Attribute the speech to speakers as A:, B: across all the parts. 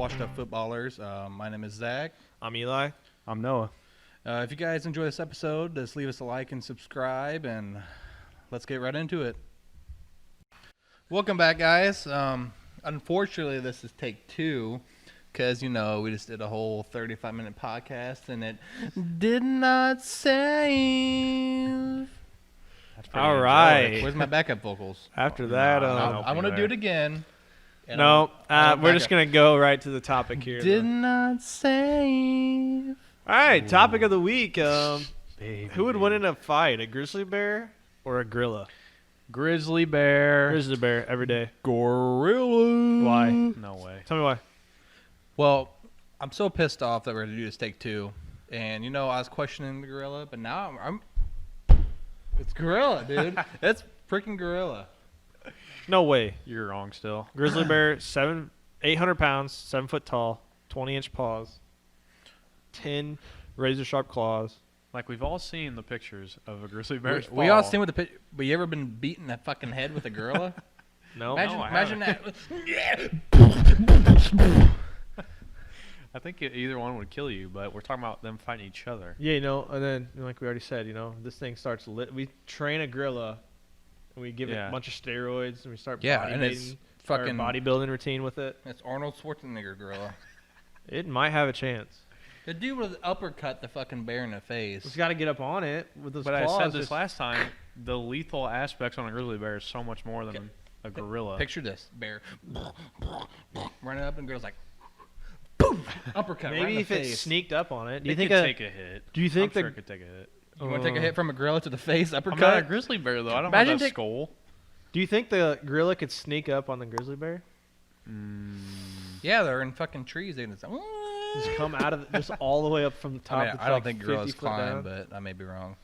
A: Washed Up Footballers. My name is Zach.
B: I'm Eli.
C: I'm Noah.
A: If you guys enjoy this episode, just leave us a like and subscribe, and let's get right into it. Welcome back, guys. Unfortunately, this is take two because, we just did a whole 35-minute podcast, and it did not save.
B: All right.
A: Where's my backup vocals?
B: After that,
A: I want to do it again. And
B: no,
A: I'm
B: we're just going to go right to the topic here.
A: Did not save.
B: All right, topic of the week.
C: Baby.
B: Who would win in a fight, a grizzly bear or a gorilla?
C: Grizzly bear.
B: Grizzly bear every day.
A: Gorilla.
B: Why?
C: No way.
B: Tell me why.
A: Well, I'm so pissed off that we're going to do this take two. And, I was questioning the gorilla, but now I'm it's gorilla, dude. It's freaking gorilla.
B: No way.
C: You're wrong still.
B: Grizzly bear, 800 pounds, 7 foot tall, 20-inch paws, 10 razor-sharp claws.
C: Like, we've all seen the pictures of a grizzly bear's
A: We all seen with the picture. But you ever been beating that fucking head with a gorilla?
B: No.
A: Imagine that.
C: I think either one would kill you, but we're talking about them fighting each other.
B: Yeah, and then like we already said, this thing starts we train a gorilla, and we give it a bunch of steroids, and we start
A: and it's fucking
B: bodybuilding routine with it.
A: It's Arnold Schwarzenegger gorilla.
B: It might have a chance.
A: The dude would uppercut the fucking bear in the face.
B: It's got to get up on it with those
C: But
B: claws.
C: I said this last time, the lethal aspects on a grizzly bear is so much more than a gorilla.
A: Picture this. Bear running up and girl's like, boom! Uppercut
B: Maybe
A: right in
B: if
A: the
B: it
A: face.
B: sneaked up on it. Do
C: It
B: you think
C: could take a hit.
B: Do you think
C: I'm sure it could take a hit.
A: You want to take a hit from a gorilla to the face?
C: I'm
A: Uppercut?
C: not a grizzly bear, though. I don't
A: Imagine
C: have that
A: take-
C: skull.
B: Do you think the gorilla could sneak up on the grizzly bear?
A: Yeah, they're in fucking trees. They just
B: Just come out of just all the way up from the top.
A: I don't think gorillas climb, but I may be wrong.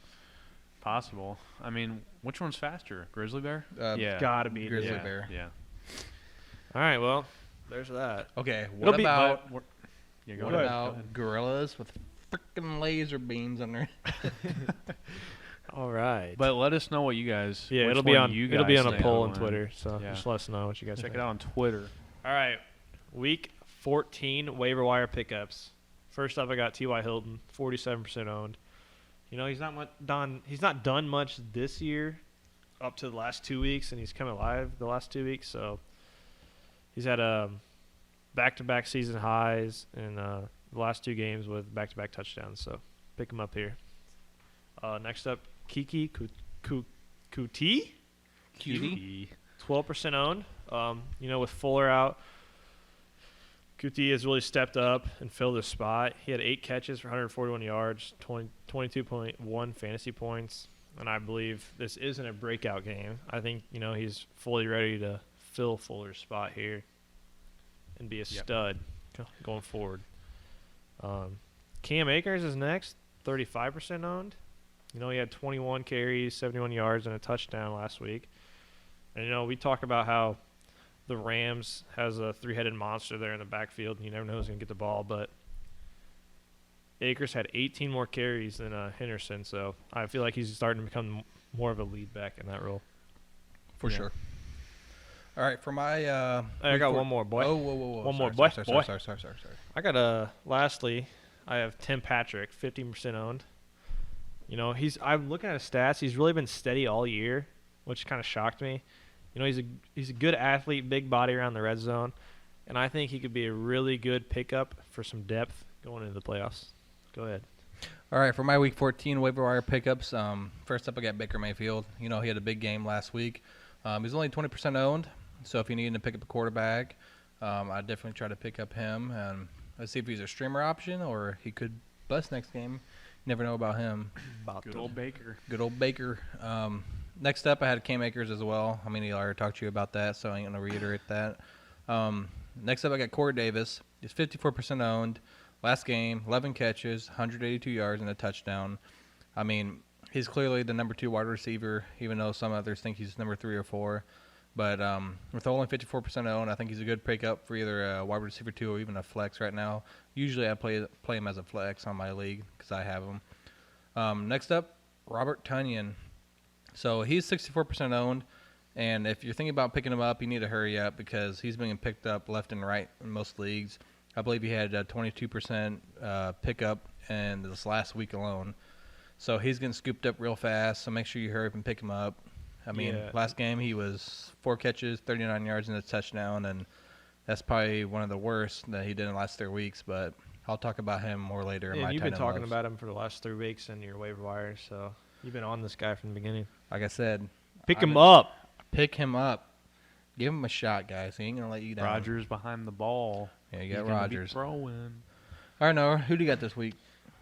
C: Possible. I mean, which one's faster? Grizzly bear?
A: Yeah.
B: Gotta be
A: Grizzly
C: yeah.
A: bear.
C: Yeah.
B: All right, well, there's that.
A: Okay,
B: It'll
A: what
B: be-
A: about
C: Yeah, go
A: what
C: ahead.
A: about gorillas with freaking laser beams on their?
B: All right.
C: But let us know what you guys.
B: yeah,
C: which
B: it'll be
C: one
B: on
C: you
B: it'll be
C: guys
B: on a
C: think
B: poll
C: will
B: on
C: win.
B: Twitter. So
C: Yeah.
B: just let us know what you guys
C: Check
B: think.
C: it out on Twitter.
B: All right, week 14 waiver wire pickups. First up, I got T.Y. Hilton, 47% owned. He's not done much this year, up to the last 2 weeks, and he's come alive the last 2 weeks. So he's had back-to-back season highs in the last 2 games with back-to-back touchdowns. So pick him up here. Next up, Kiki Kuti,
A: Cutie.
B: 12% owned. With Fuller out, Kuti has really stepped up and filled his spot. He had 8 catches for 141 yards, 22.1 fantasy points, and I believe this isn't a breakout game. I think, he's fully ready to fill Fuller's spot here and be a stud going forward. Cam Akers is next, 35% owned. He had 21 carries, 71 yards, and a touchdown last week. And, we talk about how the Rams has a 3-headed monster there in the backfield, and you never know who's going to get the ball. But Akers had 18 more carries than Henderson, so I feel like he's starting to become more of a lead back in that role.
A: For sure. All right, for my
B: I got one more, boy.
A: Oh, whoa.
B: One more,
A: Sorry.
B: boy. I got lastly, I have Tim Patrick, 15% owned. I'm looking at his stats. He's really been steady all year, which kind of shocked me. He's a good athlete, big body around the red zone, and I think he could be a really good pickup for some depth going into the playoffs. Go ahead.
A: All right, for my Week 14 waiver wire pickups, first up I got Baker Mayfield. He had a big game last week. He's only 20% owned, so if you need to pick up a quarterback, I'd definitely try to pick up him. And let's see if he's a streamer option or he could bust next game. You never know about him.
C: Good old Baker.
A: Good old Baker. Next up, I had Cam Akers as well. I already talked to you about that, so I ain't going to reiterate that. Next up, I got Corey Davis. He's 54% owned. Last game, 11 catches, 182 yards, and a touchdown. He's clearly the number 2 wide receiver, even though some others think he's number 3 or 4. But with only 54% owned, I think he's a good pickup for either a wide receiver 2 or even a flex right now. Usually I play him as a flex on my league because I have him. Next up, Robert Tonyan. So he's 64% owned, and if you're thinking about picking him up, you need to hurry up because he's being picked up left and right in most leagues. I believe he had a 22% pickup in this last week alone. So he's getting scooped up real fast. So make sure you hurry up and pick him up. I mean,
B: Yeah.
A: last game he was 4 catches, 39 yards, and a touchdown, and that's probably one of the worst that he did in the last 3 weeks. But I'll talk about him more later in
B: Yeah,
A: my
B: you've
A: tight
B: been
A: end
B: talking
A: loves.
B: about him for the last 3 weeks in your waiver wire, so you've been on this guy from the beginning.
A: Like I said,
B: Pick
A: I'm
B: him
A: a-
B: up.
A: Pick him up. Give him a shot, guys. He ain't gonna let you down.
C: Rodgers behind the ball.
A: Yeah, you
C: He's
A: got
C: gonna be
A: Rodgers.
C: throwing.
A: All right, Noah, who do you got this week?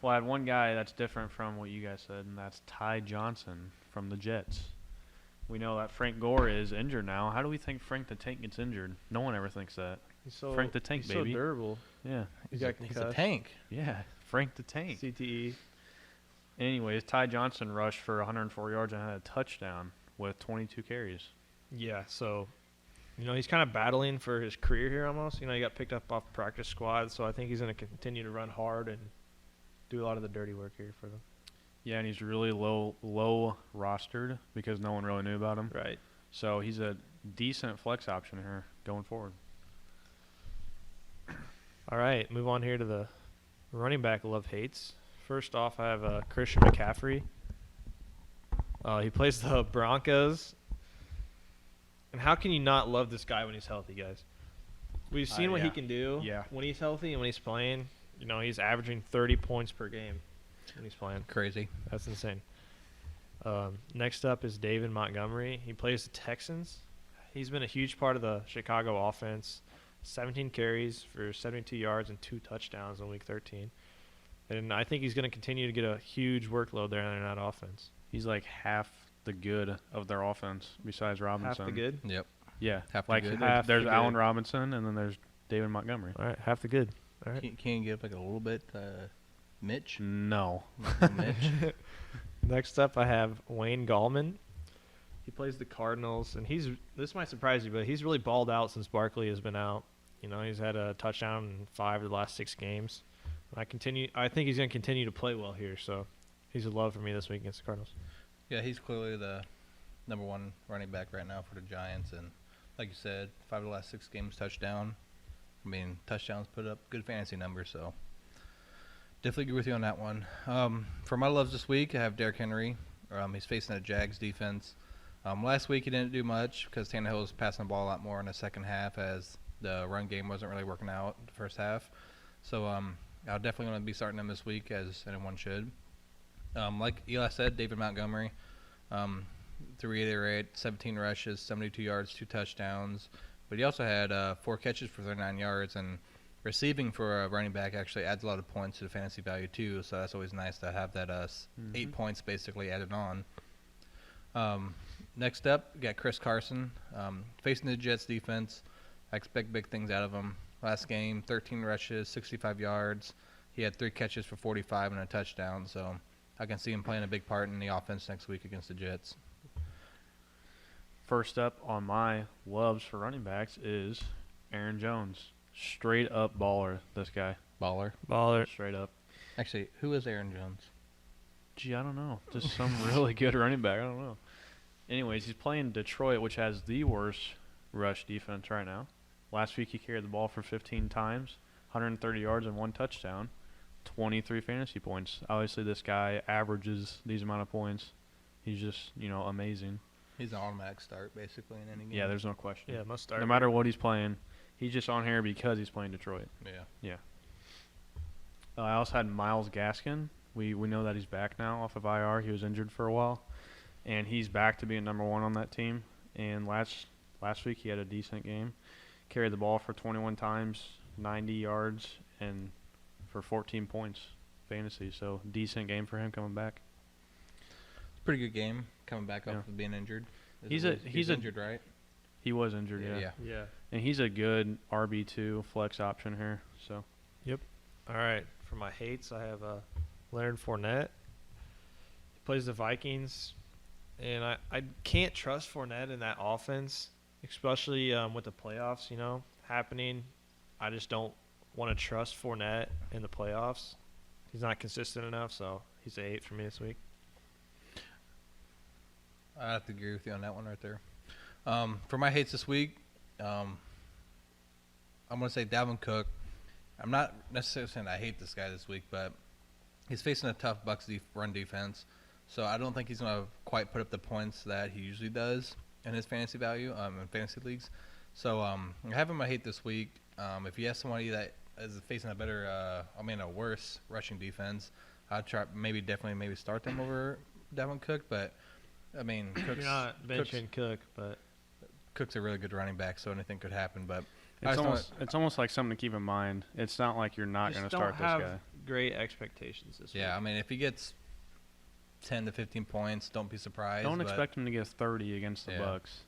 C: Well, I had one guy that's different from what you guys said, and that's Ty Johnson from the Jets. We know that Frank Gore is injured now. How do we think Frank the Tank gets injured? No one ever thinks that.
B: He's so
C: Frank the Tank,
B: he's
C: baby.
B: so durable.
C: Yeah,
B: He got
A: He's a
B: concussed.
A: tank.
C: yeah, Frank the Tank.
B: CTE.
C: Anyways, Ty Johnson rushed for 104 yards and had a touchdown with 22 carries.
B: Yeah, so he's kind of battling for his career here almost. He got picked up off practice squad, so I think he's going to continue to run hard and do a lot of the dirty work here for them.
C: Yeah, and he's really low rostered because no one really knew about him.
B: Right.
C: So he's a decent flex option here going forward.
B: All right, move on here to the running back love hates. First off, I have Christian McCaffrey. He plays the Broncos. And how can you not love this guy when he's healthy, guys? We've seen what he
C: yeah.
B: can do
C: Yeah.
B: when he's healthy and when he's playing. He's averaging 30 points per game when he's playing.
A: Crazy.
B: That's insane. Next up is David Montgomery. He plays the Texans. He's been a huge part of the Chicago offense. 17 carries for 72 yards and 2 touchdowns in Week 13. And I think he's going to continue to get a huge workload there in that offense.
C: He's like half the good of their offense besides Robinson.
B: Half the good.
A: Yep.
C: Yeah,
A: Half the
C: like
A: good.
B: Half
C: there's
B: the
C: Allen
B: good.
C: Robinson and then there's David Montgomery.
B: All right, half the good. All right.
A: Can you give like a little bit, Mitch?
C: No.
A: Mitch?
B: Next up, I have Wayne Gallman. He plays the Cardinals, and this might surprise you, but he's really balled out since Barkley has been out. He's had a touchdown in 5 of the last 6 games. I think he's going to continue to play well here, so he's a love for me this week against the Cardinals.
A: Yeah, he's clearly the number one running back right now for the Giants, and like you said, 5 of the last 6 games touchdown. I mean, touchdowns put up good fantasy numbers, so definitely agree with you on that one. For my loves this week, I have Derrick Henry. He's facing a Jags defense. Last week he didn't do much because Tannehill was passing the ball a lot more in the second half as the run game wasn't really working out the first half. So I'll definitely going to be starting him this week, as anyone should. Like Eli said, David Montgomery, to reiterate, 17 rushes, 72 yards, 2 touchdowns. But he also had 4 catches for 39 yards, and receiving for a running back actually adds a lot of points to the fantasy value too. So that's always nice to have that 8 points basically added on. Next up, we got Chris Carson, facing the Jets defense. I expect big things out of him. Last game, 13 rushes, 65 yards. He had 3 catches for 45 and a touchdown. So I can see him playing a big part in the offense next week against the Jets.
C: First up on my loves for running backs is Aaron Jones. Straight up baller, this guy.
A: Baller.
B: Baller.
C: Straight up.
A: Actually, who is Aaron Jones?
C: Gee, I don't know. Just some really good running back. I don't know. Anyways, he's playing Detroit, which has the worst rush defense right now. Last week he carried the ball for 15 times, 130 yards and 1 touchdown, 23 fantasy points. Obviously, this guy averages these amount of points. He's just, amazing.
A: He's an automatic start basically in any game.
C: Yeah, there's no question.
B: Yeah, must start.
C: No matter what he's playing, he's just on here because he's playing Detroit.
A: Yeah.
C: I also had Myles Gaskin. We know that he's back now off of IR. He was injured for a while, and he's back to being number 1 on that team. And last week he had a decent game. Carried the ball for 21 times, 90 yards, and for 14 points fantasy. So decent game for him coming back.
A: Pretty good game coming back up
C: Yeah.
A: from being injured.
C: He's
A: injured, right?
C: He was injured, yeah.
B: Yeah.
C: And he's a good RB2 flex option here. So
B: All right. For my hates, I have Leonard Fournette. He plays the Vikings, and I can't trust Fournette in that offense, especially with the playoffs, happening. I just don't want to trust Fournette in the playoffs. He's not consistent enough, so he's a 8 for me this week.
A: I have to agree with you on that one right there. For my hates this week, I'm going to say Dalvin Cook. I'm not necessarily saying I hate this guy this week, but he's facing a tough Bucks run defense, so I don't think he's going to quite put up the points that he usually does in his fantasy value in fantasy leagues. So I have him a hate this week. If you have somebody that is facing a worse rushing defense, I'd definitely start them over Dalvin Cook. But I mean,
B: You're not benching Cook, but
A: Cook's a really good running back, so anything could happen. But
C: It's almost like something to keep in mind. It's not like you're not going to start this guy.
B: Great expectations this week.
A: yeah, I mean, if he gets 10 to 15 points, don't be surprised.
C: Don't
A: but
C: expect him to get 30 against the
A: Yeah.
C: Bucks,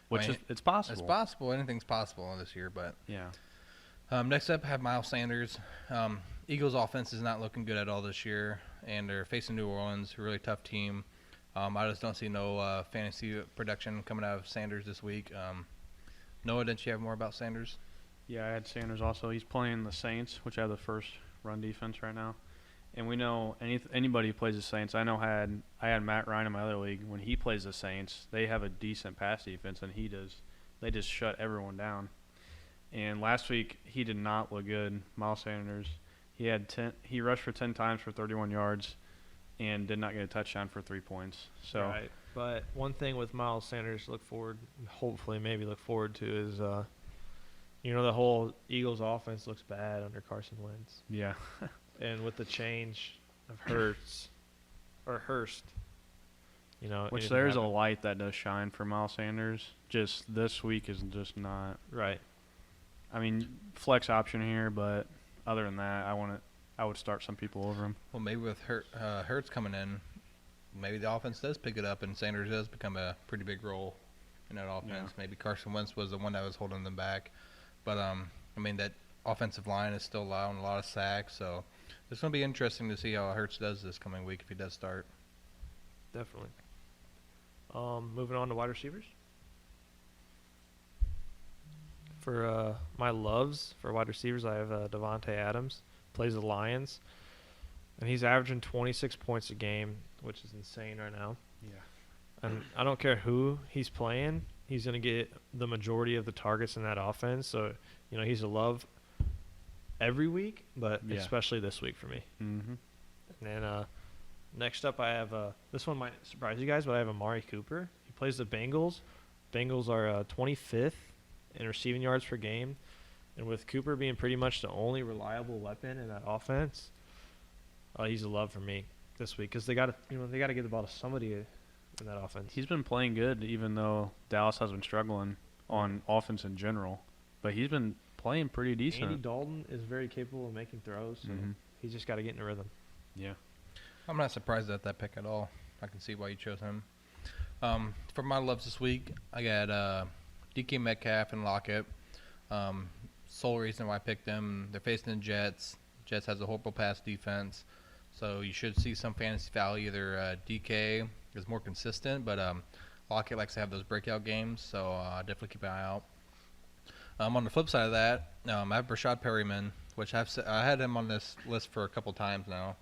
C: which
A: I mean,
C: it's possible.
A: It's possible. Anything's possible this year. But
C: Yeah.
A: next up, I have Miles Sanders. Eagles' offense is not looking good at all this year, and they're facing New Orleans, a really tough team. I just don't see no fantasy production coming out of Sanders this week. Noah, didn't you have more about Sanders?
C: Yeah, I had Sanders also. He's playing the Saints, which have the first run defense right now. And we know anybody who plays the Saints. I had Matt Ryan in my other league. When he plays the Saints, they have a decent pass defense, and they just shut everyone down. And last week he did not look good. Miles Sanders, he rushed for 10 times for 31 yards, and did not get a touchdown for 3 points. So
B: Right. But one thing with Miles Sanders look forward to is the whole Eagles offense looks bad under Carson Wentz.
C: yeah,
B: And with the change of Hurst,
C: which
B: it
C: there's a
B: happened.
C: light that does shine for Miles Sanders. Just this week is just not.
B: Right.
C: I mean, flex option here, but other than that, I would start some people over him.
A: Well, maybe with Hurts coming in, maybe the offense does pick it up, and Sanders does become a pretty big role in that offense.
C: Yeah.
A: Maybe Carson Wentz was the one that was holding them back. But, that offensive line is still allowing a lot of sacks, so it's going to be interesting to see how Hurts does this coming week if he does start.
B: Definitely. Moving on to wide receivers. For my loves for wide receivers, I have Devontae Adams. Plays the Lions. And he's averaging 26 points a game, which is insane right now.
C: Yeah.
B: And I don't care who he's playing, he's going to get the majority of the targets in that offense. So, he's a love every week, but
C: Yeah.
B: especially this week for me.
C: Mm-hmm.
B: And then next up, I have this one might surprise you guys, but I have Amari Cooper. He plays the Bengals. Bengals are 25th in receiving yards per game, and with Cooper being pretty much the only reliable weapon in that offense, he's a love for me this week because they got to get the ball to somebody in that offense.
C: He's been playing good, even though Dallas has been struggling on offense in general. But he's been playing pretty decent.
B: Andy Dalton is very capable of making throws, so
C: Mhm.
B: he's just got to get in a rhythm.
C: Yeah.
A: I'm not surprised at that pick at all. I can see why you chose him. For my loves this week, I got DK Metcalf and Lockett. Sole reason why I picked them, they're facing the Jets. Jets has a horrible pass defense, so you should see some fantasy value. Either DK is more consistent, but Lockett likes to have those breakout games, so definitely keep an eye out. On the flip side of that, I have Rashad Perryman, which I had him on this list for a couple times now,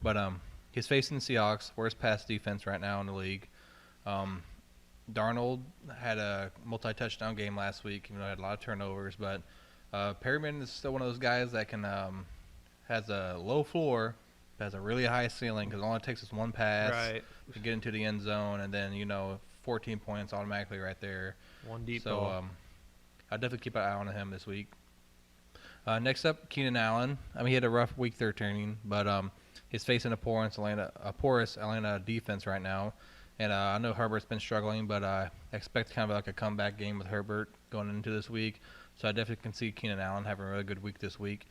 A: but he's facing the Seahawks, worst pass defense right now in the league. Darnold had a multi-touchdown game last week. Had a lot of turnovers, but Perryman is still one of those guys that can has a low floor, but has a really high ceiling because all it takes is one pass
B: Right.
A: to get into the end zone, and then 14 points automatically right there.
B: One deep
A: So
B: ball.
A: I'll definitely keep an eye on him this week. Next up, Keenan Allen. He had a rough week 13, but he's facing a porous Atlanta defense right now. And I know Herbert's been struggling, but I expect kind of like a comeback game with Herbert going into this week. So I definitely can see Keenan Allen having a really good week this week.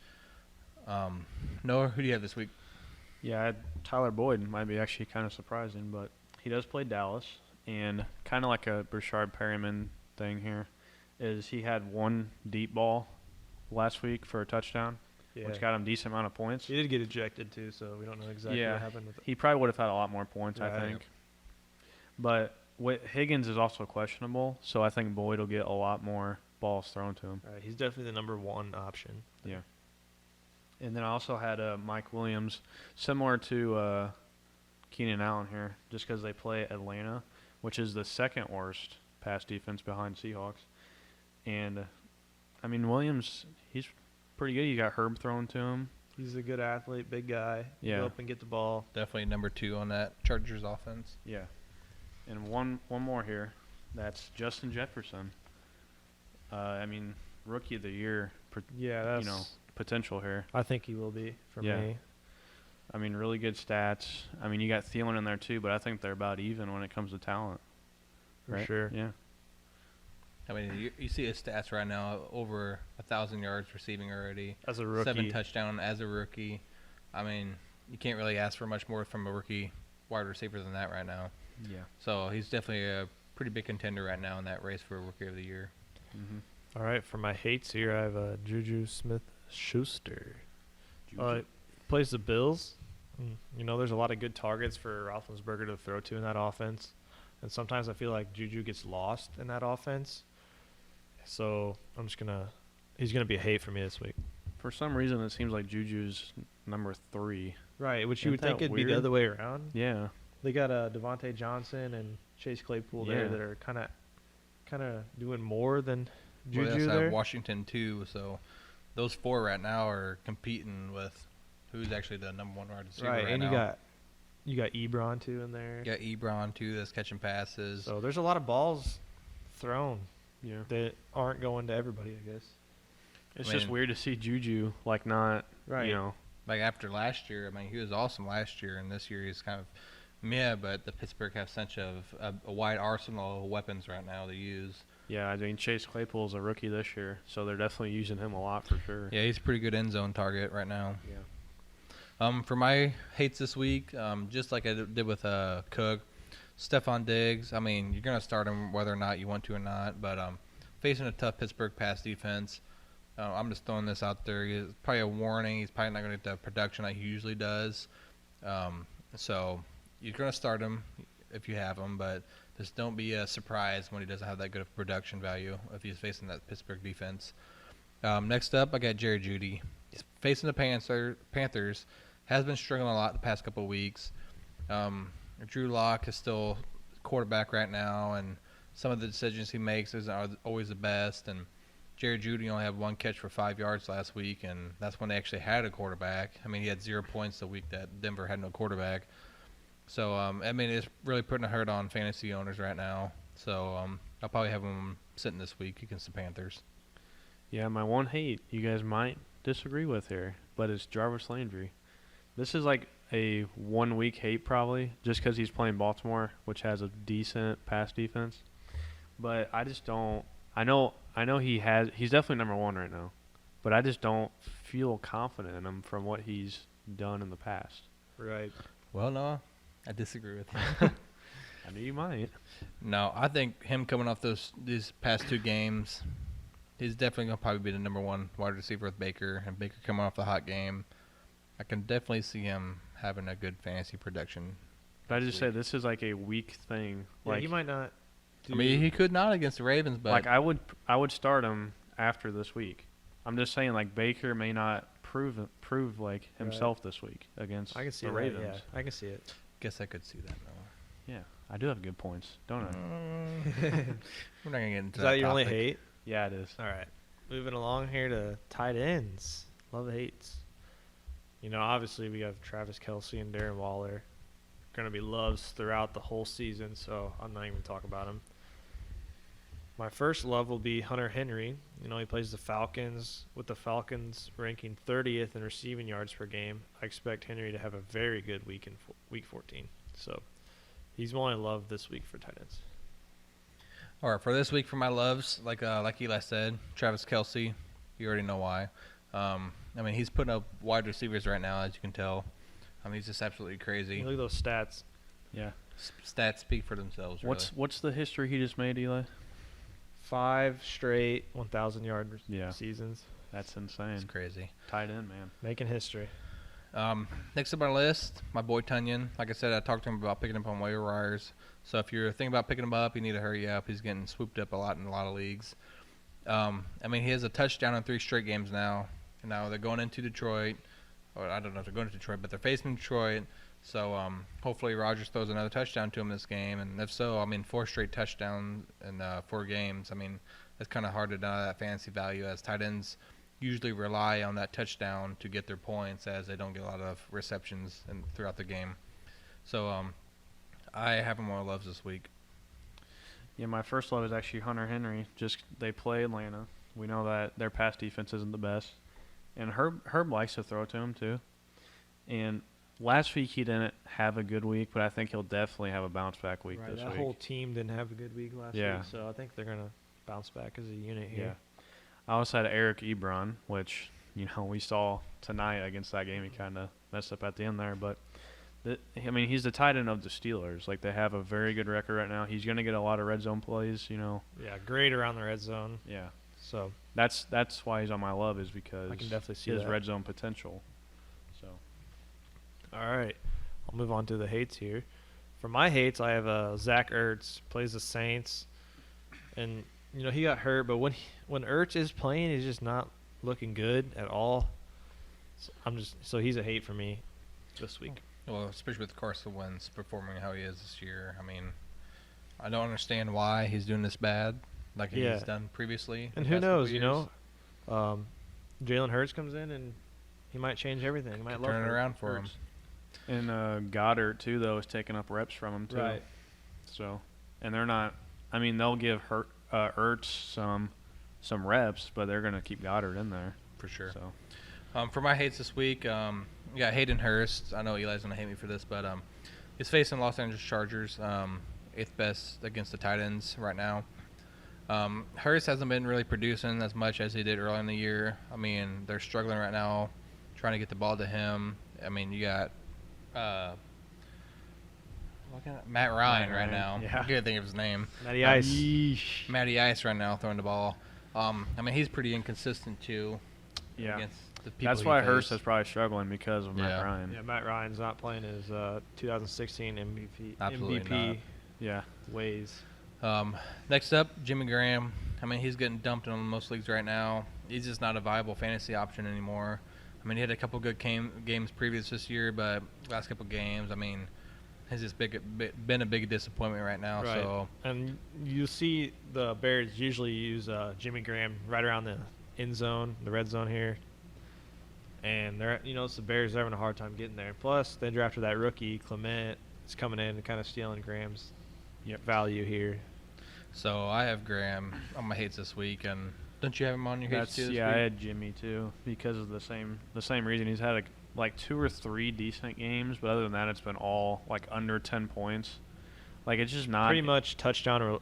A: Noah, who do you have this week?
C: Yeah, Tyler Boyd might be actually kind of surprising, but he does play Dallas. And kind of like a Rashard Perryman thing here is he had one deep ball last week for a touchdown, which got him a decent amount of points.
B: He did get ejected too, so we don't know exactly
C: Yeah.
B: what happened with it.
C: He probably would have had a lot more points, I
B: Right.
C: think. But Higgins is also questionable, so I think Boyd will get a lot more balls thrown to him.
B: Right, he's definitely the number one option.
C: Yeah. And then I also had Mike Williams, similar to Keenan Allen here, just because they play Atlanta, which is the second worst pass defense behind Seahawks. And, Williams, he's pretty good. You got Herb thrown to him.
B: He's a good athlete, big guy.
C: Yeah.
B: Go up and get the ball.
A: Definitely number 2 on that Chargers offense.
C: Yeah. And one more here. That's Justin Jefferson. I mean, rookie of the year,
B: Yeah, that's.
C: potential here.
B: I think he will be for
C: Yeah.
B: me.
C: I mean, really good stats. I mean, you got Thielen in there too, but I think they're about even when it comes to talent.
B: For
C: right?
B: sure.
C: Yeah.
A: I mean, you see his stats right now, over 1,000 yards receiving already,
B: As a rookie.
A: 7 touchdown as a rookie. I mean, you can't really ask for much more from a rookie wide receiver than that right now.
C: Yeah.
A: So he's definitely a pretty big contender right now in that race for Rookie of the Year.
C: Mm-hmm.
B: All right, for my hates here, I have Juju Smith-Schuster. Plays the Bills. There's a lot of good targets for Roethlisberger to throw to in that offense. And sometimes I feel like Juju gets lost in that offense. So he's going to be a hate for me this week.
C: For some reason, it seems like Juju's number 3.
B: Right, which you
C: Isn't
B: would think
C: that
B: it'd be the
C: weird?
B: other way around.
C: Yeah.
B: They got Devontae Johnson and Chase Claypool there
C: Yeah.
B: that are kind of doing more than
A: Well, they
B: Juju
A: also have
B: there.
A: Washington too, so those 4 right now are competing with who's actually the number 1 wide receiver
B: Right,
A: right
B: and
A: now.
B: you got Ebron too in there.
A: You got Ebron too that's catching passes.
B: So there's a lot of balls thrown
C: Yeah.
B: that aren't going to everybody, I guess.
C: It's
A: I
C: just
A: mean-
C: weird to see Juju not,
B: Right.
A: Like after last year, I mean, he was awesome last year, and this year he's kind of meh. But the Pittsburgh have such a wide arsenal of weapons right now to use.
C: Yeah, I mean, Chase Claypool's a rookie this year, so they're definitely using him a lot for sure.
A: Yeah, he's a pretty good end zone target right now.
C: Yeah.
A: For my hates this week, just like I did with Cook, Stephon Diggs. I mean, you're gonna start him whether or not you want to or not, but facing a tough Pittsburgh pass defense. I'm just throwing this out there. It's probably a warning. He's probably not going to get the production like he usually does. So you're going to start him if you have him, but just don't be surprised when he doesn't have that good of production value if he's facing that Pittsburgh defense. Next up, I got Jerry Jeudy. He's facing the Panthers. Has been struggling a lot the past couple of weeks. Drew Lock is still quarterback right now, and some of the decisions he makes aren't always the best. And Jerry Jeudy only had 1 catch for 5 yards last week, and that's when they actually had a quarterback. I mean, he had 0 points the week that Denver had no quarterback. So, I mean, it's really putting a hurt on fantasy owners right now. So, I'll probably have him sitting this week against the Panthers.
C: Yeah, my one hate you guys might disagree with here, but it's Jarvis Landry. This is like a 1 week hate probably, just because he's playing Baltimore, which has a decent pass defense. But I just don't. I know he's definitely number 1 right now, but I just don't feel confident in him from what he's done in the past.
B: Right.
A: Well, no, I disagree with you.
C: I knew you might.
A: No, I think him coming off these past 2 games, he's definitely going to probably be the number 1 wide receiver with Baker, and Baker coming off the hot game. I can definitely see him having a good fantasy production.
C: But I just said this is like a week thing.
B: Yeah,
C: Like
B: you might not.
A: I mean, he could not against the Ravens, but
C: like I would start him after this week. I'm just saying like Baker may not prove like himself this week against
B: I can see
C: the
B: that,
C: Ravens.
B: Yeah, I can see it.
A: guess I could see that though.
C: Yeah, I do have good points, don't I?
A: We're not gonna get into
B: Is that your only
A: topic.
B: hate?
C: Yeah, it is.
B: All right. Moving along here to tight ends. Love the hates. Obviously we have Travis Kelce and Darren Waller. Going to be loves throughout the whole season, so I'm not even talking about him. My first love will be Hunter Henry. He plays the Falcons. With the Falcons ranking 30th in receiving yards per game, I expect Henry to have a very good week in week 14. So he's my only love this week for tight ends.
A: All right, for this week for my loves, like Eli said, Travis Kelce. You already know why. I mean, he's putting up wide receivers right now, as you can tell. I mean, he's just absolutely crazy.
B: Look at those stats.
C: Yeah.
A: Stats speak for themselves. Really.
C: What's the history he just made, Eli?
B: 5 straight 1,000-yard
C: Yeah.
B: seasons.
C: That's
A: It's
C: insane.
A: crazy.
C: Tight end, man.
B: Making history.
A: Next up on our list, my boy Tunyon. Like I said, I talked to him about picking him up on waiver wires. So if you're thinking about picking him up, you need to hurry up. He's getting swooped up a lot in a lot of leagues. I mean, he has a touchdown in 3 straight games now. Now they're going into Detroit. Or I don't know if they're going to Detroit, but they're facing Detroit. So hopefully Rodgers throws another touchdown to him this game. And if so, I mean, 4 straight touchdowns in 4 games. I mean, it's kind of hard to deny that fantasy value as tight ends usually rely on that touchdown to get their points, as they don't get a lot of receptions throughout the game. So I have him on loves this week.
C: Yeah, my first love is actually Hunter Henry. Just they play Atlanta. We know that their pass defense isn't the best, and Herb likes to throw to him too. And last week he didn't have a good week, but I think he'll definitely have a bounce back week
B: Right,
C: this
B: that
C: week.
B: whole team didn't have a good week last
C: Yeah.
B: week, so I think they're gonna bounce back as a unit
C: Yeah.
B: here.
C: I also had Eric Ebron, which we saw tonight against that game. He kind of messed up at the end there, but he's the tight end of the Steelers. Like, they have a very good record right now. He's going to get a lot of red zone plays.
B: Yeah, great around the red zone.
C: Yeah,
B: So
C: that's why he's on my love, is because
B: I can definitely see
C: his
B: that.
C: red zone potential. So
B: All right, I'll move on to the hates here. For my hates, I have Zach Ertz, plays the Saints, and he got hurt, but when Ertz is playing, he's just not looking good at all. So he's a hate for me this week.
A: Well, especially with Carson Wentz performing how he is this year. I mean, I don't understand why he's doing this bad, like
B: Yeah.
A: he's done previously.
B: And
A: the
B: who
A: past couple
B: knows,
A: years.
B: Jalen Hurts comes in and he might change everything. He might
A: Could
B: love
A: turn it around for him.
B: Hurts.
C: and Goddard too, though, is taking up reps from him too.
B: Right.
C: So, and they're not. I mean, they'll give Ertz some reps, but they're going to keep Goddard in there
A: For sure.
C: So.
A: For my hates this week, yeah, Hayden Hurst. I know Eli's gonna hate me for this, but he's facing Los Angeles Chargers, 8th best against the tight ends right now. Hurst hasn't been really producing as much as he did early in the year. I mean, they're struggling right now, trying to get the ball to him. I mean, you got Matt Ryan right
C: Ryan,
A: now.
B: yeah.
A: I can't think of his name.
B: Matty Ice.
A: Matty Ice right now throwing the ball. I mean, he's pretty inconsistent too.
C: Yeah.
A: Against the people
C: That's
A: he
C: why
A: faced.
C: Hurst is probably struggling because of Matt
A: Yeah.
C: Ryan.
B: Yeah, Matt Ryan's not playing his 2016
A: Absolutely
B: MVP
A: not.
C: Yeah.
B: ways.
A: Next up, Jimmy Graham. I mean, he's getting dumped in most leagues right now. He's just not a viable fantasy option anymore. I mean, he had a couple good games previous this year, but last couple games, I mean, has just been a big disappointment right now.
B: Right.
A: So
B: And you see the Bears usually use Jimmy Graham right around the end zone, the red zone here. And it's the Bears are having a hard time getting there. Plus, they drafted that rookie, Clement, is coming in and kind of stealing Graham's value here.
A: So I have Graham on my hates this week, and don't you have him on your hates too this
C: I
A: week?
C: had Jimmy too because of the same reason. He's had like 2 or 3 decent games, but other than that, it's been all like under 10 points. Like, it's just not
B: Pretty much touchdown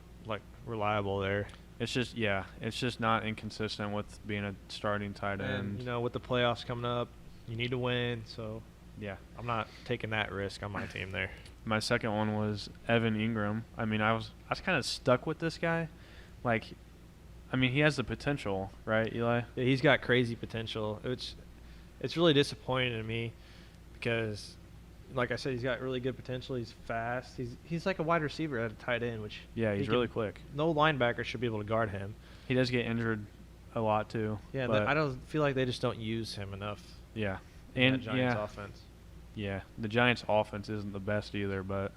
B: reliable there.
C: It's just not inconsistent with being a starting tight end.
B: And with the playoffs coming up, you need to win. So
C: Yeah.
B: I'm not taking that risk on my team there.
C: My second one was Evan Ingram. I mean, I was kind of stuck with this guy. Like, I mean, he has the potential, right, Eli?
B: Yeah, he's got crazy potential. It's really disappointing to me because, like I said, he's got really good potential. He's fast. He's like a wide receiver at a tight end, which
C: Yeah, he's
B: he
C: really
B: can-
C: quick.
B: no linebacker should be able to guard him.
C: He does get injured a lot too.
B: Yeah,
C: but
B: I don't feel like they just don't use him enough.
C: yeah,
B: In
C: and
B: that Giants offense.
C: yeah, the Giants' offense isn't the best either, but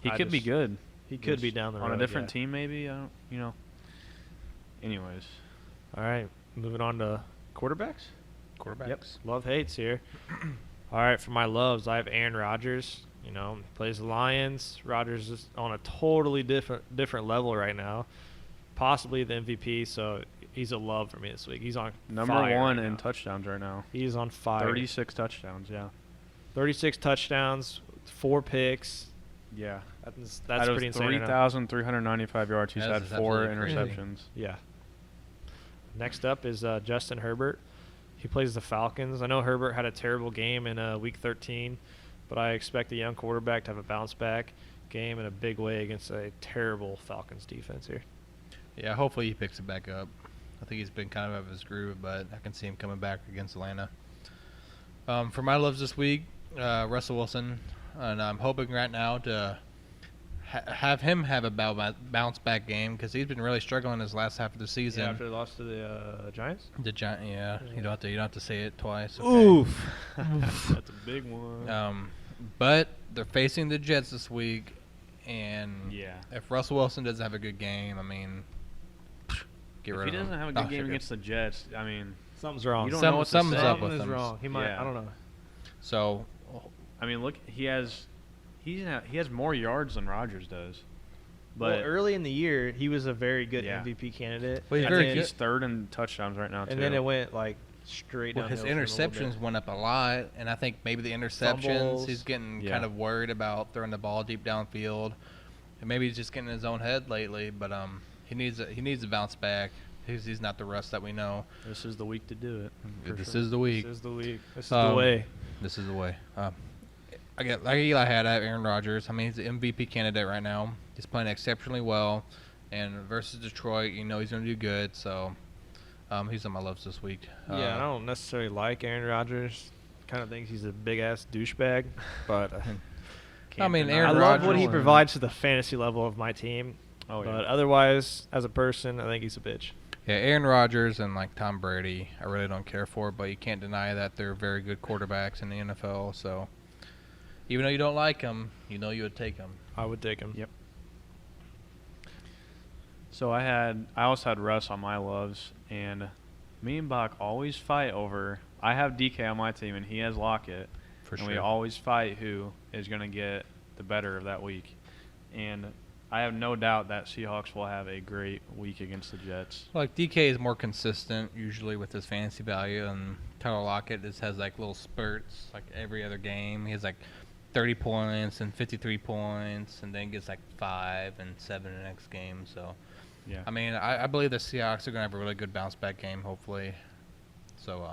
C: he
B: I
C: could be
B: just-
C: good.
B: He could
C: Just
B: be down the road
C: on a different
B: yeah.
C: team, maybe. I don't. Anyways,
B: All right, moving on to quarterbacks.
A: Quarterbacks.
B: Yep, love hates here. All right, for my loves, I have Aaron Rodgers. Plays the Lions. Rodgers is on a totally different level right now, possibly the MVP. So he's a love for me this week. He's on
C: number
B: fire
C: one
B: right
C: in
B: now.
C: touchdowns right now.
B: He's on fire.
C: 36 touchdowns. Yeah.
B: 36 touchdowns, 4 picks.
C: Yeah.
B: That's
C: Out of
B: pretty insane. right now.
C: 3,395 yards, he's
A: That
C: had
A: is
C: 4
A: absolutely crazy.
C: interceptions.
B: Yeah. Next up is Justin Herbert. He plays the Falcons. I know Herbert had a terrible game in Week 13, but I expect a young quarterback to have a bounce back game in a big way against a terrible Falcons defense here.
A: Yeah, hopefully he picks it back up. I think he's been kind of out of his groove, but I can see him coming back against Atlanta. For my loves this week, Russell Wilson, and I'm hoping right now to have him have a bounce back game because he's been really struggling his last half of the season.
B: After they lost to the Giants?
A: The Giant, yeah, you don't have to say it twice. Okay?
B: Oof.
C: That's a big one.
A: But they're facing the Jets this week, and
C: Yeah.
A: if Russell Wilson doesn't have a good game, I mean, get
C: If
A: rid
C: he
A: of him.
C: doesn't have a
A: Oh,
C: good game
A: shit,
C: against the Jets, I mean,
B: Something's wrong.
C: You don't
A: Some-
C: know what to
A: something's
C: say.
A: up with
B: Something is
A: him.
B: wrong. He might.
C: Yeah.
B: I don't know.
A: So
C: I mean, look, he has more yards than Rodgers does.
B: But
C: But
B: early in the year, he was a very good
C: Yeah.
B: MVP candidate.
A: Well, he's
C: I
A: very
C: think
A: good.
C: he's third in touchdowns right now too.
B: And then it went like straight
A: well,
B: down.
A: his interceptions went up a lot, and I think maybe the interceptions
B: Fumbles.
A: he's getting
C: Yeah.
A: kind of worried about throwing the ball deep downfield, and maybe he's just getting in his own head lately. But he needs to bounce back. He's not the Russ that we know.
C: This is the week to do it. for
A: This
C: sure.
A: is the week.
B: This is the week. This is the way.
A: This is the way. I get like Eli had. I have Aaron Rodgers. I mean, he's the MVP candidate right now. He's playing exceptionally well, and versus Detroit, he's going to do good. So, he's on my loves this week.
B: Yeah, I don't necessarily like Aaron Rodgers. Kind of thinks he's a big ass douchebag, but
A: I mean,
C: deny
A: Aaron
B: I
C: it.
B: love what he
A: Rodgers-
B: provides to the fantasy level of my team.
C: Oh
B: But
C: yeah.
B: otherwise, as a person, I think he's a bitch.
A: Yeah, Aaron Rodgers and like Tom Brady, I really don't care for, but you can't deny that they're very good quarterbacks in the NFL. So, even though you don't like them, you would take them.
B: I would take him.
C: Yep. So I also had Russ on my loves, and me and Bach always fight over. I have DK on my team, and he has Lockett,
A: For
C: and
A: sure.
C: we always fight who is going to get the better of that week. And I have no doubt that Seahawks will have a great week against the Jets.
A: Like DK is more consistent usually with his fantasy value, and Tyler Lockett just has like little spurts like every other game. He has like 30 points and 53 points, and then gets like 5 and 7 the next game. So,
C: Yeah.
A: I mean, I believe the Seahawks are going to have a really good bounce back game, hopefully. So,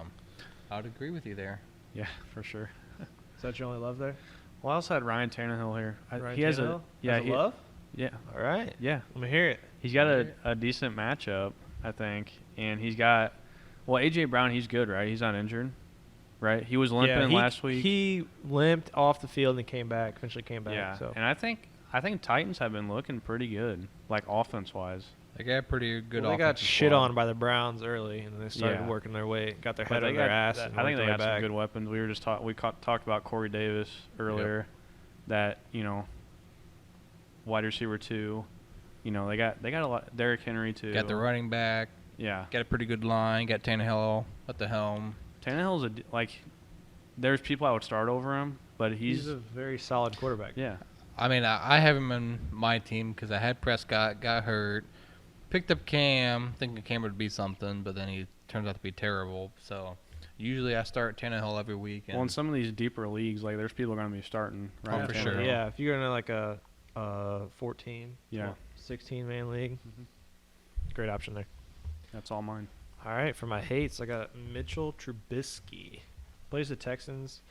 A: I would agree with you there.
C: Yeah, for sure.
B: Is that your only love there?
C: Well, I also had Ryan Tannehill here.
B: Ryan
C: he has
B: Tannehill?
C: a yeah,
B: As a
C: he,
B: love?
C: yeah,
B: All right.
C: yeah.
B: Let me hear it.
C: He's got a decent matchup, I think, and he's got AJ Brown. He's good, right? He's not injured, right? He was limping last week.
B: He limped off the field and came back. Eventually came back.
C: yeah,
B: So
C: and I think Titans have been looking pretty good, like offense wise.
A: They got a pretty good
B: well, they got
A: offensive
B: shit
A: squad.
B: on by the Browns early, and then they started
C: Yeah.
B: working their way, got their
C: But
B: head
C: they
B: on their
C: got
B: ass.
C: that-
B: and
C: I think
B: worked
C: they
B: their
C: got
B: way
C: some
B: back.
C: good weapons. We were just talked about Corey Davis earlier, that wide receiver 2. They got a lot. Derrick Henry too.
A: Got the running back.
C: Yeah.
A: Got a pretty good line. Got Tannehill at the helm.
C: Tannehill's there's people I would start over him, but
B: He's a very solid quarterback.
C: yeah.
A: I mean, I have him in my team because I had Prescott, got hurt, picked up Cam, thinking Cam would be something, but then he turns out to be terrible. So usually I start Tannehill every week. And
C: Well, in some of these deeper leagues, like there's people going to be starting. Ryan
A: for
C: Tannehill.
A: sure.
B: Yeah, if you're in like a 14,
C: Yeah.
B: 16 man league, great option there.
C: That's all mine.
B: All right, for my hates, I got Mitchell Trubisky. Plays the Texans.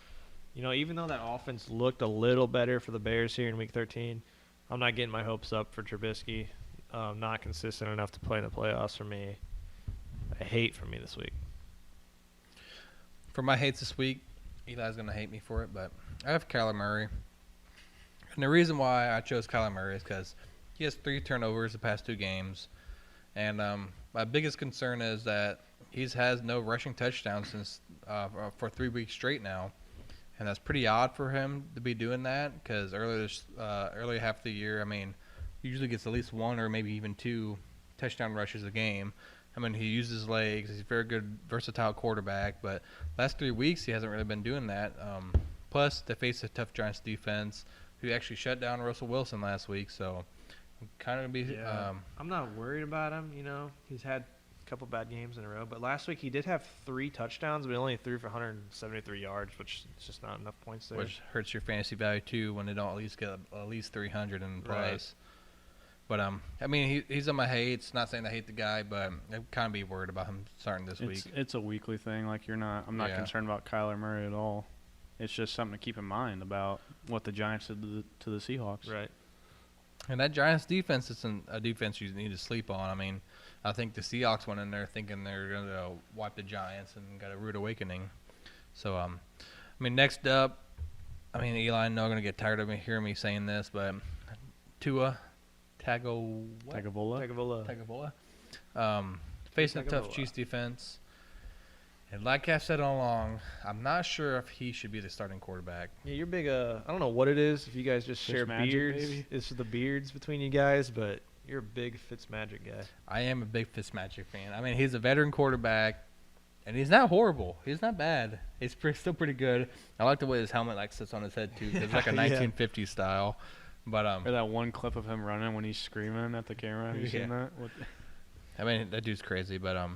B: Even though that offense looked a little better for the Bears here in Week 13, I'm not getting my hopes up for Trubisky. Not consistent enough to play in the playoffs for me. A hate for me this week.
A: for my hates this week, Eli's going to hate me for it, but I have Kyler Murray. And the reason why I chose Kyler Murray is because he has 3 turnovers the past 2 games. And my biggest concern is that he has no rushing touchdowns since for 3 weeks straight now. And that's pretty odd for him to be doing that because early half of the year, I mean, he usually gets at least 1 or maybe even 2 touchdown rushes a game. I mean, he uses his legs. He's a very good, versatile quarterback. But last 3 weeks, he hasn't really been doing that. Plus, they face a tough Giants defense who actually shut down Russell Wilson last week. So, I'm kind of going to be
B: I'm not worried about him. He's had a couple bad games in a row. But last week he did have 3 touchdowns, but he only threw for 173 yards, which is just not enough points there.
A: which hurts your fantasy value too when they don't at least get at least 300 in
B: Right.
A: price. But I mean, he's on my hates. Not saying I hate the guy, but I'd kind of be worried about him starting this week.
C: It's a weekly thing. Like I'm not
A: Yeah.
C: concerned about Kyler Murray at all. It's just something to keep in mind about what the Giants did to the Seahawks.
B: Right.
A: And that Giants defense isn't a defense you need to sleep on. I mean, I think the Seahawks went in there thinking they're going to wipe the Giants and got a rude awakening. So, I mean, next up, Eli, I know I'm going to get tired of hearing me saying this, but Tua
C: Tagovailoa.
B: Tagovailoa.
A: facing a tough
B: Tagovailoa.
A: Chiefs defense. And like I've said all along, I'm not sure if he should be the starting quarterback.
B: Yeah, you're big. I don't know what it is. If you guys just share
C: Fitzmagic,
B: beards,
C: baby.
B: it's the beards between you guys. But you're a big Fitzmagic guy.
A: I am a big Fitzmagic fan. I mean, he's a veteran quarterback. And he's not horrible. He's not bad. He's still pretty good. I like the way his helmet like sits on his head too. 'Cause it's like a
B: Yeah.
A: 1950s style. But
C: Or that one clip of him running when he's screaming at the camera. Have you seen
A: Yeah.
C: that? What?
A: I mean that dude's crazy. But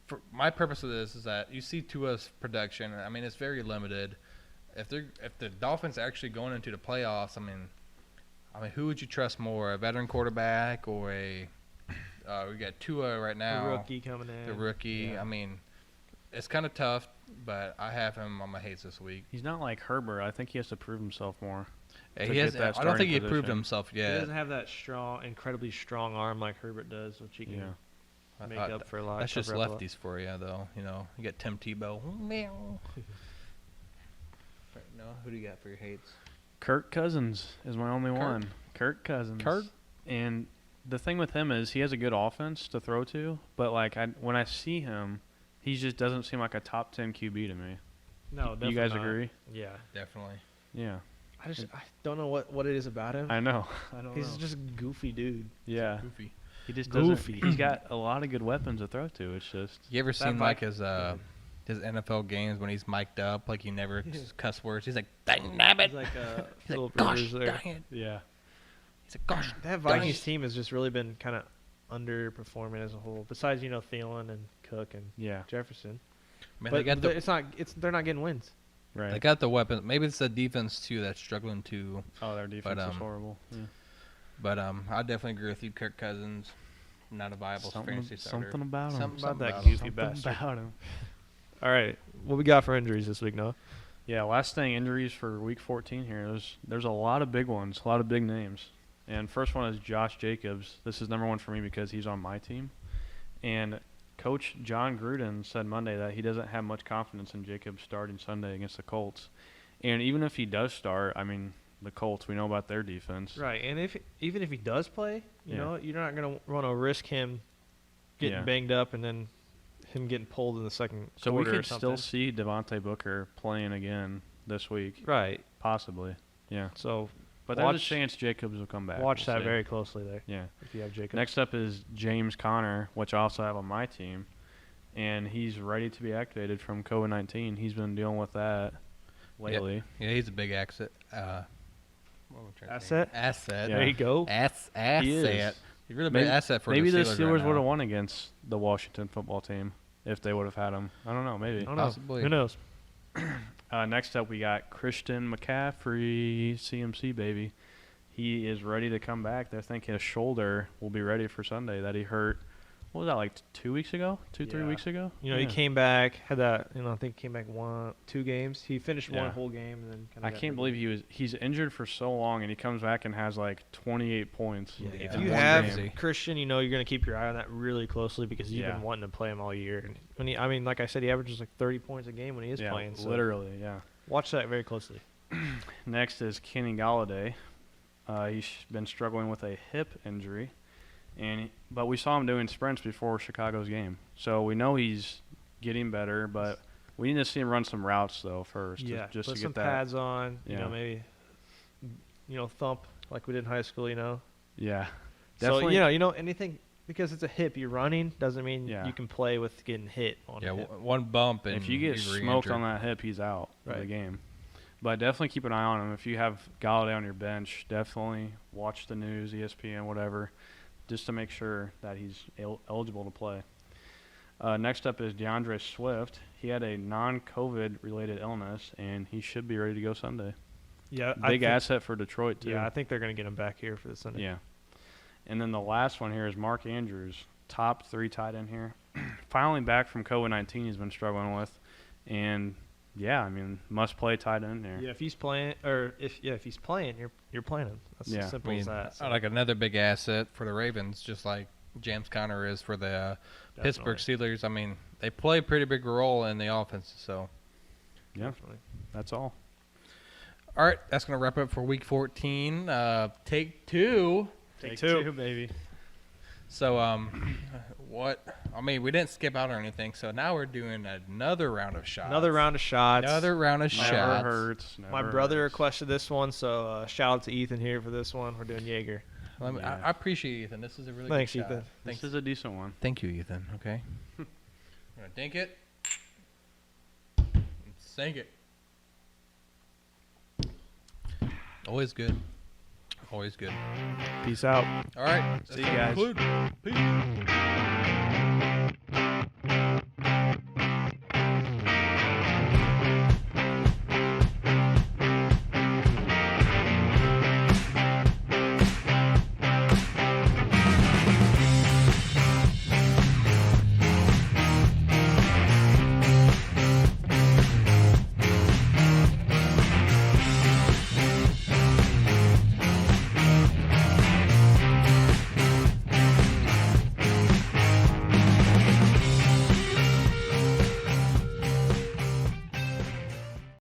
A: for my purpose of this is that you see Tua's production. I mean it's very limited. If the Dolphins are actually going into the playoffs, I mean who would you trust more, a veteran quarterback or a we got Tua right now,
B: The rookie coming in.
A: the rookie.
B: Yeah.
A: I mean, it's kind of tough, but I have him on my hates this week.
C: He's not like Herbert. I think he has to prove himself more.
A: Yeah,
C: to
A: he
C: get
A: has.
C: that
A: I don't
C: starting
A: think he proved
C: position.
A: himself
B: He
A: yet.
B: doesn't have that incredibly strong arm like Herbert does, which he can
C: Yeah.
B: make up for a lot.
A: That's just
B: cover up a lot.
A: lefties for you, though. You know, you got Tim Tebow. Meow. No, who do you got for your hates?
C: Kirk Cousins is my only
A: Kirk?
C: one. Kirk Cousins.
A: Kirk?
C: And the thing with him is he has a good offense to throw to, but like when I see him, he just doesn't seem like a top 10 QB to me.
B: No,
C: You guys
B: definitely not.
C: agree?
B: Yeah.
A: Definitely.
C: Yeah.
B: I don't know what it is about him.
C: I know. I don't
B: He's
C: know.
B: just a goofy dude.
C: Yeah.
A: Goofy.
C: He just
B: Goofy.
C: doesn't. He's got a lot of good weapons to throw to. It's just
A: You ever seen like his
B: Yeah.
A: his NFL games when he's mic'd up, like he never
B: Yeah.
A: cuss words. He's like, "Dang nabbit."
B: He's like
A: He's
B: Philip
A: like, "Gosh
B: Rivers there.
A: dang it."
C: yeah.
A: He's like, "Gosh."
B: That
A: Gosh.
B: Vikings team has just really been kind of underperforming as a whole. Besides, Thielen and Cook and
C: Yeah.
B: Jefferson.
A: Man,
B: But
A: they got the
B: they're not getting wins.
C: Right.
A: they got the weapons. Maybe it's the defense too that's struggling too.
C: oh, their defense is
A: um,
C: horrible. Yeah.
A: But I definitely agree with you. Kirk Cousins, not a viable fantasy starter.
C: Something about him.
A: Something
B: about that
A: about
B: goofy
A: him.
B: bastard.
C: about him.
B: All right, what we got for injuries this week, Noah?
C: Yeah, last thing, injuries for Week 14 here. There's a lot of big ones, a lot of big names. And first one is Josh Jacobs. This is number one for me because he's on my team. And Coach John Gruden said Monday that he doesn't have much confidence in Jacobs starting Sunday against the Colts. And even if he does start, I mean, the Colts, we know about their defense.
B: Right, and even if he does play,
C: Yeah.
B: you're not going to want to risk him getting
C: Yeah.
B: banged up and then him getting pulled in the second
C: So we
B: quarter or
C: could still
B: something.
C: see Devontae Booker playing again this week,
B: Right,
C: possibly. Yeah.
B: so
C: But there's a
B: Watch-
C: chance Jacobs will come back.
B: watch
C: We'll
B: that
C: see.
B: very closely there
C: Yeah.
B: if you have Jacob.
C: Next up is James Conner, which I also have on my team, and he's ready to be activated from COVID-19. He's been dealing with that lately.
A: Yeah, he's a big asset. What am I trying to
B: Asset?
A: say? Asset.
C: Yeah.
B: There you go.
A: Asset.
C: He is.
A: He's really a big
C: Maybe-
A: asset for
C: Maybe
A: the
C: the
A: Steelers.
C: Steelers
A: right
C: would have
A: now.
C: won against the Washington football team if they would have had him. I don't know.
B: I
C: Maybe.
B: don't know.
A: Possibly.
B: Who knows?
C: Next up, we got Christian McCaffrey, CMC baby. He is ready to come back. They think his shoulder will be ready for Sunday that he hurt. What was that, like 2 weeks ago? 3
B: Yeah.
C: weeks ago?
B: He
C: Yeah.
B: came back, had that. I think he came back 2 games. He finished
C: Yeah.
B: one whole game and then.
C: I can't believe he's injured for so long and he comes back and has like 28 points.
B: Yeah,
A: Yeah.
B: if
A: in
B: you
A: one
B: have
A: game.
B: Christian, you're going to keep your eye on that really closely because you've
C: Yeah.
B: been wanting to play him all year. And when like I said, he averages like 30 points a game when he is
C: Yeah,
B: playing. So
C: literally, yeah.
B: watch that very closely.
C: Next is Kenny Galladay. He's been struggling with a hip injury, but we saw him doing sprints before Chicago's game, so we know he's getting better. But we need to see him run some routes though first,
B: Yeah,
C: just
B: put
C: to
B: some
C: get that.
B: pads on.
C: Yeah.
B: Maybe thump like we did in high school.
C: Yeah,
B: So
C: definitely.
B: anything because it's a hip, you're running doesn't mean
C: Yeah.
B: you can play with getting hit on
A: Yeah,
B: a hip.
A: one bump and
C: if you get
A: he's
C: smoked
A: re-injured.
C: on that hip, he's out of the
B: Right.
C: game. But definitely keep an eye on him. If you have Galladay on your bench, definitely watch the news, ESPN, whatever, just to make sure that he's eligible to play. Next up is DeAndre Swift. He had a non-COVID related illness, and he should be ready to go Sunday.
B: Yeah,
C: Big asset for Detroit, too.
B: Yeah, I think they're going to get him back here for the Sunday.
C: Yeah. And then the last one here is Mark Andrews, top 3 tight end here. Finally back from COVID-19 he's been struggling with. And, yeah, I mean, must-play tight end there.
B: Yeah, if he's playing, or if he's playing, you're playing him. That's
C: Yeah.
B: as simple as that.
A: I like another big asset for the Ravens, just like James Conner is for the Pittsburgh Steelers. I mean, they play a pretty big role in the offense. So,
C: Yeah,
B: Definitely.
C: that's all.
A: all right, that's gonna wrap up for Week 14. Take 2.
B: Take two.
C: baby.
A: So, what? I mean, we didn't skip out or anything. So now we're doing another round of shots.
B: Another round of shots.
A: Another round of
C: Never
A: shots.
C: hurts.
B: My
C: never
B: brother
C: hurts.
B: requested this one, so shout out to Ethan here for this one. We're doing Jaeger.
A: I appreciate you, Ethan. This is a really
B: Thanks,
A: good shot.
B: Ethan.
C: This is a decent one.
A: Thank you, Ethan. Okay. We're gonna dink it. And sink it. Always good. Always good.
B: Peace out.
A: All right.
C: See you guys.
A: Peace.